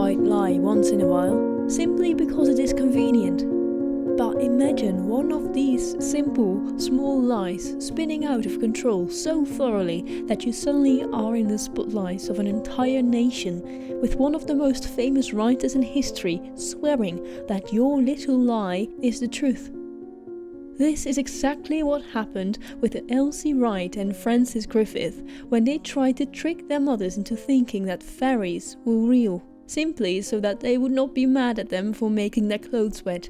white lie once in a while, simply because it is convenient. But imagine one of these simple, small lies spinning out of control so thoroughly that you suddenly are in the spotlights of an entire nation, with one of the most famous writers in history swearing that your little lie is the truth. This is exactly what happened with Elsie Wright and Francis Griffiths when they tried to trick their mothers into thinking that fairies were real, simply so that they would not be mad at them for making their clothes wet.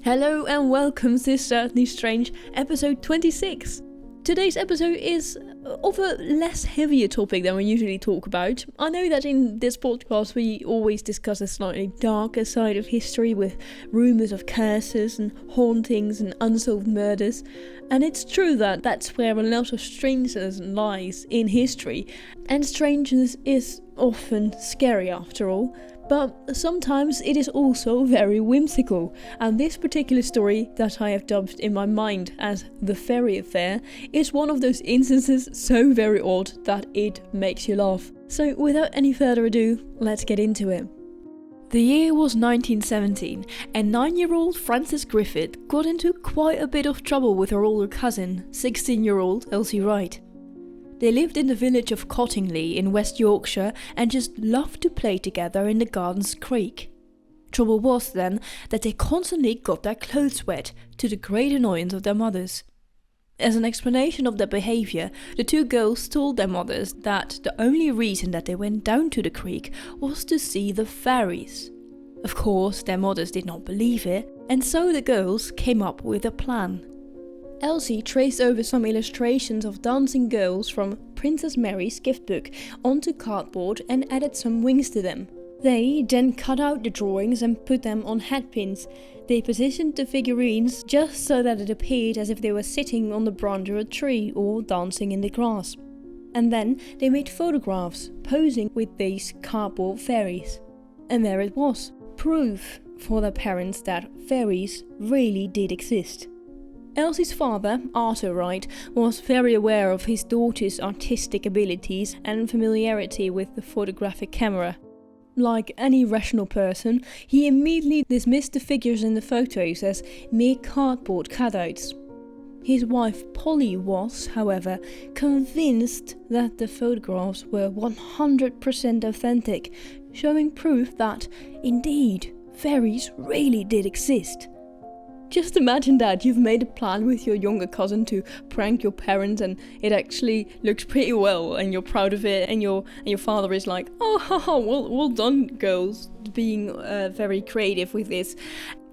Hello and welcome to this Certainly Strange episode 26. Today's episode is of a less heavier topic than we usually talk about. I know that in this podcast we always discuss a slightly darker side of history with rumours of curses and hauntings and unsolved murders. And it's true that that's where a lot of strangeness lies in history. And strangeness is often scary after all. But sometimes it is also very whimsical, and this particular story that I have dubbed in my mind as the Fairy Affair is one of those instances so very odd that it makes you laugh. So without any further ado, let's get into it. The year was 1917, and 9-year-old Frances Griffith got into quite a bit of trouble with her older cousin, 16-year-old Elsie Wright. They lived in the village of Cottingley in West Yorkshire and just loved to play together in the Gardens Creek. Trouble was then that they constantly got their clothes wet, to the great annoyance of their mothers. As an explanation of their behaviour, the two girls told their mothers that the only reason that they went down to the creek was to see the fairies. Of course, their mothers did not believe it, and so the girls came up with a plan. Elsie traced over some illustrations of dancing girls from Princess Mary's gift book onto cardboard and added some wings to them. They then cut out the drawings and put them on hatpins. They positioned the figurines just so that it appeared as if they were sitting on the branch of a tree or dancing in the grass. And then they made photographs posing with these cardboard fairies. And there it was, proof for their parents that fairies really did exist. Elsie's father, Arthur Wright, was very aware of his daughter's artistic abilities and familiarity with the photographic camera. Like any rational person, he immediately dismissed the figures in the photos as mere cardboard cutouts. His wife Polly was, however, convinced that the photographs were 100% authentic, showing proof that, indeed, fairies really did exist. Just imagine that you've made a plan with your younger cousin to prank your parents and it actually looks pretty well and you're proud of it and your father is like, oh, haha, well done girls, being very creative with this,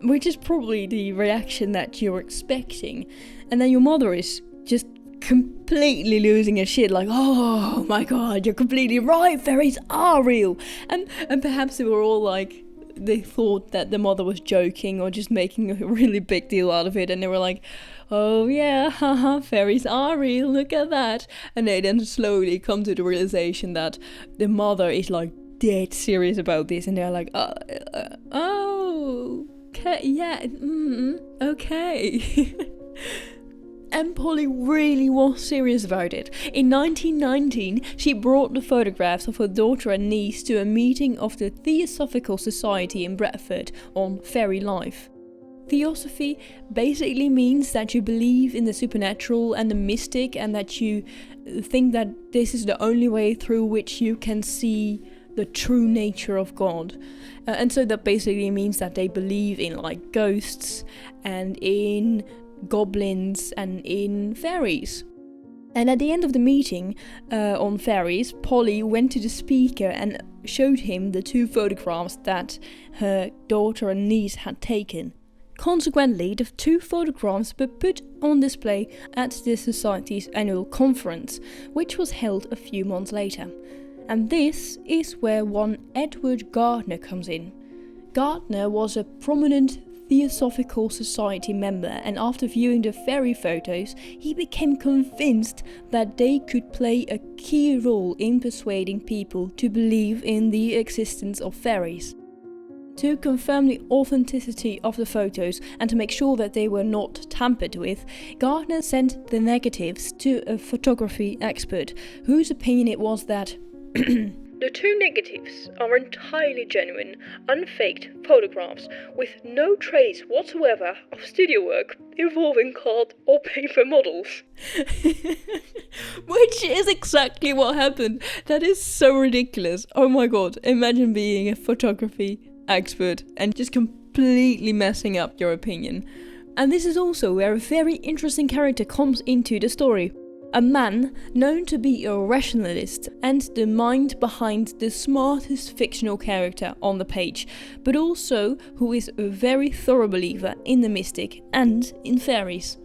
which is probably the reaction that you're expecting. And then your mother is just completely losing her shit, like, oh my god, you're completely right, fairies are real. And perhaps they were all like, they thought that the mother was joking or just making a really big deal out of it, and they were like, oh yeah, haha, fairies are real, look at that. And they then slowly come to the realization that the mother is like dead serious about this, and they're like, oh, okay, yeah, okay. And Polly really was serious about it. In 1919, she brought the photographs of her daughter and niece to a meeting of the Theosophical Society in Bradford on fairy life. Theosophy basically means that you believe in the supernatural and the mystic, and that you think that this is the only way through which you can see the true nature of God. And so that basically means that they believe in like ghosts and in goblins and in fairies. And at the end of the meeting on fairies, Polly went to the speaker and showed him the two photographs that her daughter and niece had taken. Consequently, the two photographs were put on display at the Society's annual conference, which was held a few months later. And this is where one Edward Gardner comes in. Gardner was a prominent Theosophical Society member, and after viewing the fairy photos, he became convinced that they could play a key role in persuading people to believe in the existence of fairies. To confirm the authenticity of the photos and to make sure that they were not tampered with, Gardner sent the negatives to a photography expert, whose opinion it was that The two negatives are entirely genuine, unfaked photographs with no trace whatsoever of studio work involving card or paper models. Which is exactly what happened. That is so ridiculous. Oh my god, imagine being a photography expert and just completely messing up your opinion. And this is also where a very interesting character comes into the story. A man known to be a rationalist and the mind behind the smartest fictional character on the page, but also who is a very thorough believer in the mystic and in fairies.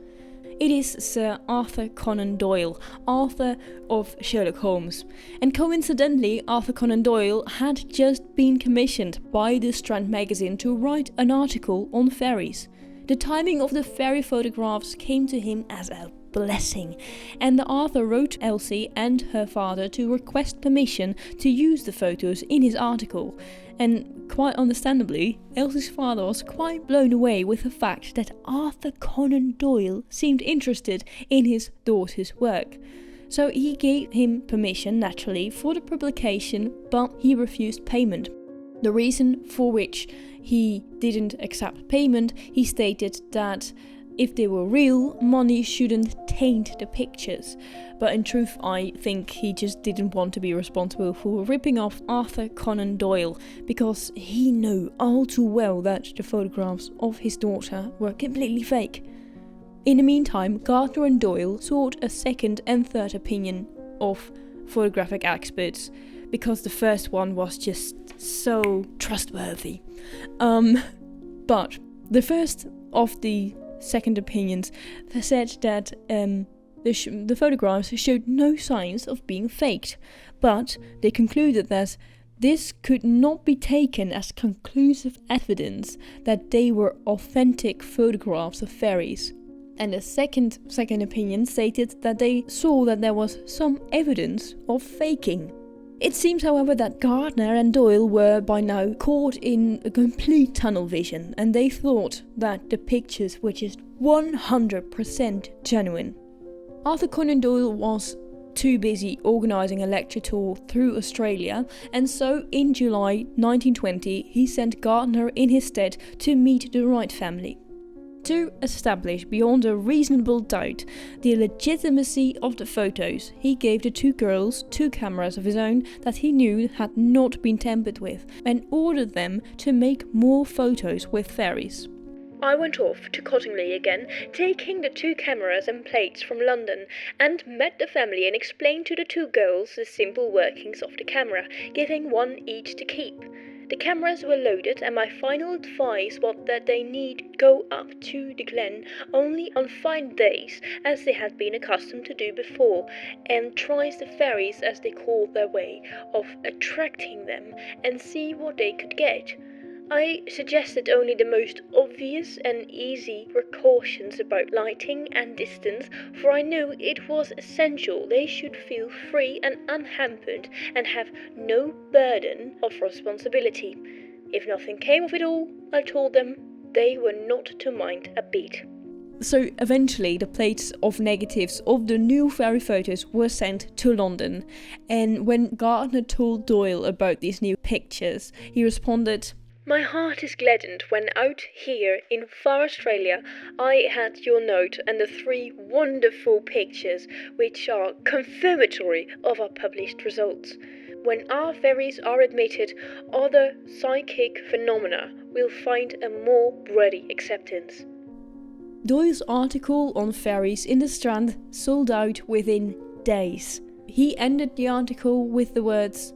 It is Sir Arthur Conan Doyle, author of Sherlock Holmes. And coincidentally, Arthur Conan Doyle had just been commissioned by the Strand magazine to write an article on fairies. The timing of the fairy photographs came to him as a blessing, and the author wrote Elsie and her father to request permission to use the photos in his article. And quite understandably, Elsie's father was quite blown away with the fact that Arthur Conan Doyle seemed interested in his daughter's work. So he gave him permission, naturally, for the publication, but he refused payment. The reason for which he didn't accept payment, he stated that if they were real, money shouldn't taint the pictures. But in truth, I think he just didn't want to be responsible for ripping off Arthur Conan Doyle, because he knew all too well that the photographs of his daughter were completely fake. In the meantime, Gardner and Doyle sought a second and third opinion of photographic experts, because the first one was just so trustworthy. But the first of the second opinions said that the photographs showed no signs of being faked, but they concluded that this could not be taken as conclusive evidence that they were authentic photographs of fairies. And the second opinion stated that they saw that there was some evidence of faking. It seems, however, that Gardner and Doyle were by now caught in a complete tunnel vision, and they thought that the pictures were just 100% genuine. Arthur Conan Doyle was too busy organising a lecture tour through Australia, and so in July 1920 he sent Gardner in his stead to meet the Wright family. To establish beyond a reasonable doubt the legitimacy of the photos, he gave the two girls 2 cameras of his own that he knew had not been tampered with, and ordered them to make more photos with fairies. I went off to Cottingley again, taking the 2 cameras and plates from London, and met the family and explained to the 2 girls the simple workings of the camera, giving one each to keep. The cameras were loaded, and my final advice was that they need go up to the glen only on fine days, as they had been accustomed to do before, and try the fairies, as they called their way of attracting them, and see what they could get. I suggested only the most obvious and easy precautions about lighting and distance, for I knew it was essential they should feel free and unhampered and have no burden of responsibility. If nothing came of it all, I told them they were not to mind a bit. So eventually the plates of negatives of the new fairy photos were sent to London, and when Gardner told Doyle about these new pictures, he responded, "My heart is gladdened when out here in far Australia I had your note and the 3 wonderful pictures which are confirmatory of our published results. When our fairies are admitted, other psychic phenomena will find a more ready acceptance." Doyle's article on fairies in the Strand sold out within days. He ended the article with the words,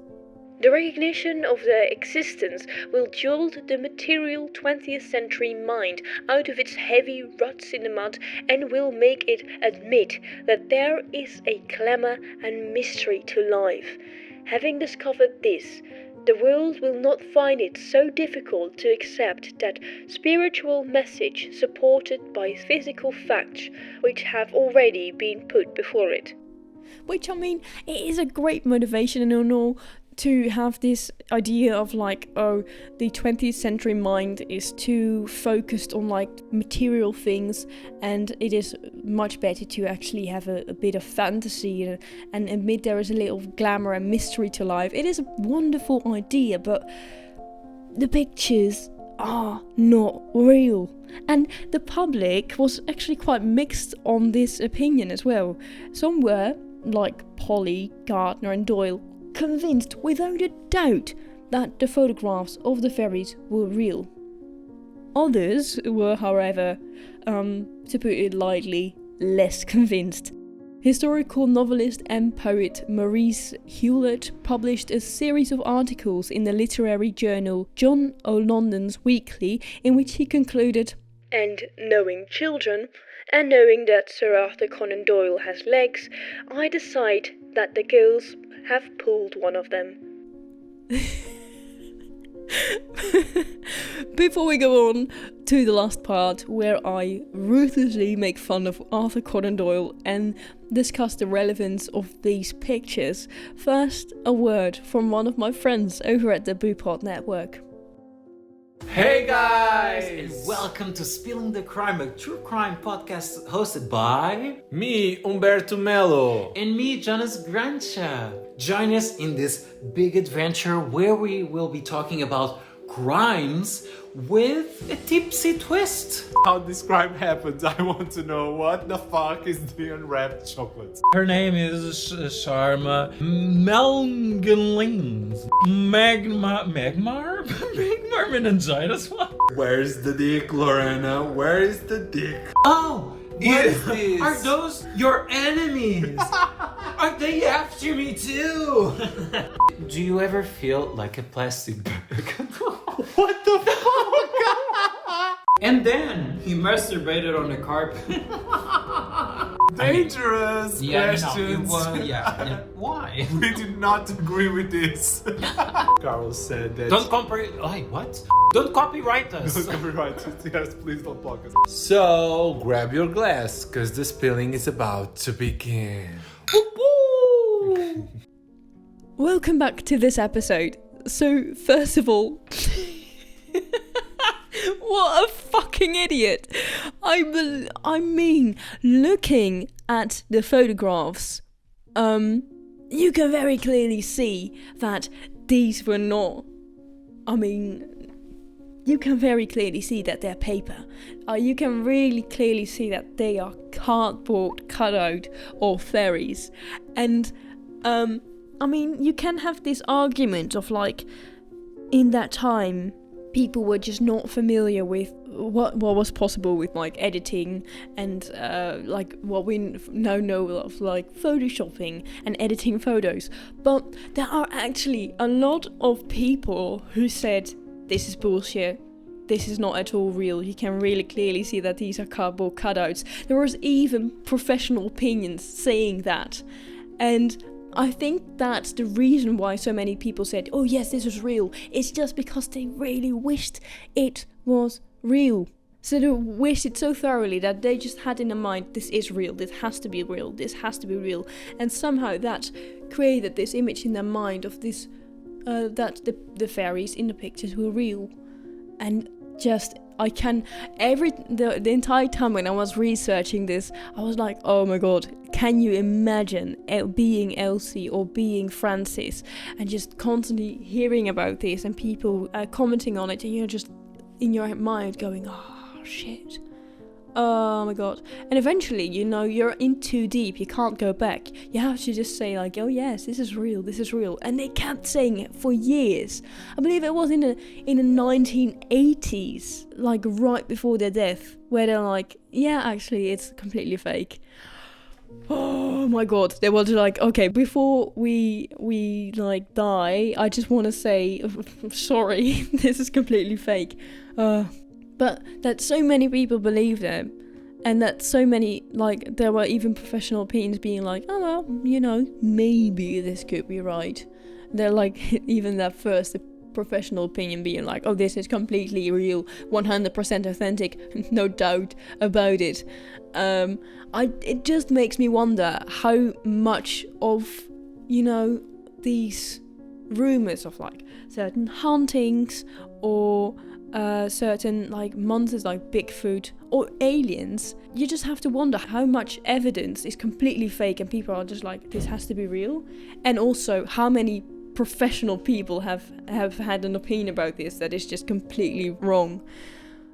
"The recognition of their existence will jolt the material 20th century mind out of its heavy ruts in the mud and will make it admit that there is a glamour and mystery to life. Having discovered this, the world will not find it so difficult to accept that spiritual message supported by physical facts which have already been put before it." Which, I mean, it is a great motivation and all, to have this idea of like, oh, the 20th century mind is too focused on like material things, and it is much better to actually have a bit of fantasy and admit there is a little glamour and mystery to life. It is a wonderful idea, but the pictures are not real. And the public was actually quite mixed on this opinion as well. Some were, like Polly, Gardner and Doyle, convinced without a doubt that the photographs of the fairies were real. Others were, however, to put it lightly, less convinced. Historical novelist and poet Maurice Hewlett published a series of articles in the literary journal John O'London's Weekly, in which he concluded, "And knowing children, and knowing that Sir Arthur Conan Doyle has legs, I decide that the girls have pulled one of them." Before we go on to the last part, where I ruthlessly make fun of Arthur Conan Doyle and discuss the relevance of these pictures, first a word from one of my friends over at the Boopod Network. Hey guys! And welcome to Spilling the Crime, a true crime podcast hosted by me, Umberto Melo. and me, Jonas Grancha. Join us in this big adventure where we will be talking about crimes with a tipsy twist. How this crime happens, I want to know. What the fuck is the unwrapped chocolate? Her name is Sharma Melngelings. Magmar meningitis? What? Where's the dick, Lorena? Where is the dick? Oh! What is this? Are those your enemies? Are they after me too? Do you ever feel like a plastic bag? What the fuck? And then he masturbated on the carpet. Dangerous questions. Why? We did not agree with this. Carl said that. Don't what? Don't copyright us. Don't copyright us. Yes, please don't block us. So grab your glass, cause the spilling is about to begin. Welcome back to this episode. So, first of all, what a fucking idiot! I mean, looking at the photographs, you can very clearly see that these were not. You can very clearly see that they're paper. You can really clearly see that they are cardboard cutout of fairies, and you can have this argument of like, in that time, people were just not familiar with what was possible with like editing and like what we now know of like photoshopping and editing photos. But there are actually a lot of people who said, this is bullshit. This is not at all real. You can really clearly see that these are cardboard cutouts. There was even professional opinions saying that. And I think that's the reason why so many people said, oh yes, this is real. It's just because they really wished it was real. So they wished it so thoroughly that they just had in their mind, this is real, this has to be real, this has to be real. And somehow that created this image in their mind of this, that the fairies in the pictures were real. And just, the entire time when I was researching this, I was like, oh my god, can you imagine being Elsie or being Francis and just constantly hearing about this and people commenting on it, and you're just in your mind going, oh shit, oh my god. And eventually, you're in too deep, you can't go back. You have to just say like, oh yes, this is real. And they kept saying it for years. I believe it was in the 1980s, like right before their death, where they're like, yeah, actually it's completely fake. Oh my god, they were just like, okay, before we like die, I just want to say sorry, this is completely fake. But that so many people believe them, and that so many, like, there were even professional opinions being like, oh well, maybe this could be right. They're like, even that first professional opinion being like, oh, this is completely real, 100% authentic, no doubt about it. It just makes me wonder how much of, these rumors of like certain hauntings or certain like monsters like Bigfoot or aliens, you just have to wonder how much evidence is completely fake and people are just like, this has to be real. And also how many professional people have had an opinion about this that is just completely wrong.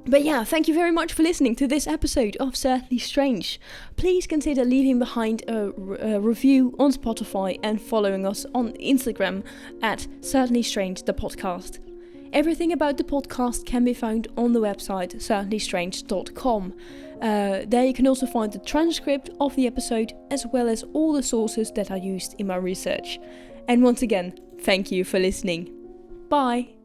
But yeah, thank you very much for listening to this episode of Certainly Strange. Please consider leaving behind a review on Spotify and following us on Instagram at Certainly Strange the podcast. Everything about the podcast can be found on the website certainlystrange.com. There you can also find the transcript of the episode as well as all the sources that I used in my research. And once again, thank you for listening. Bye!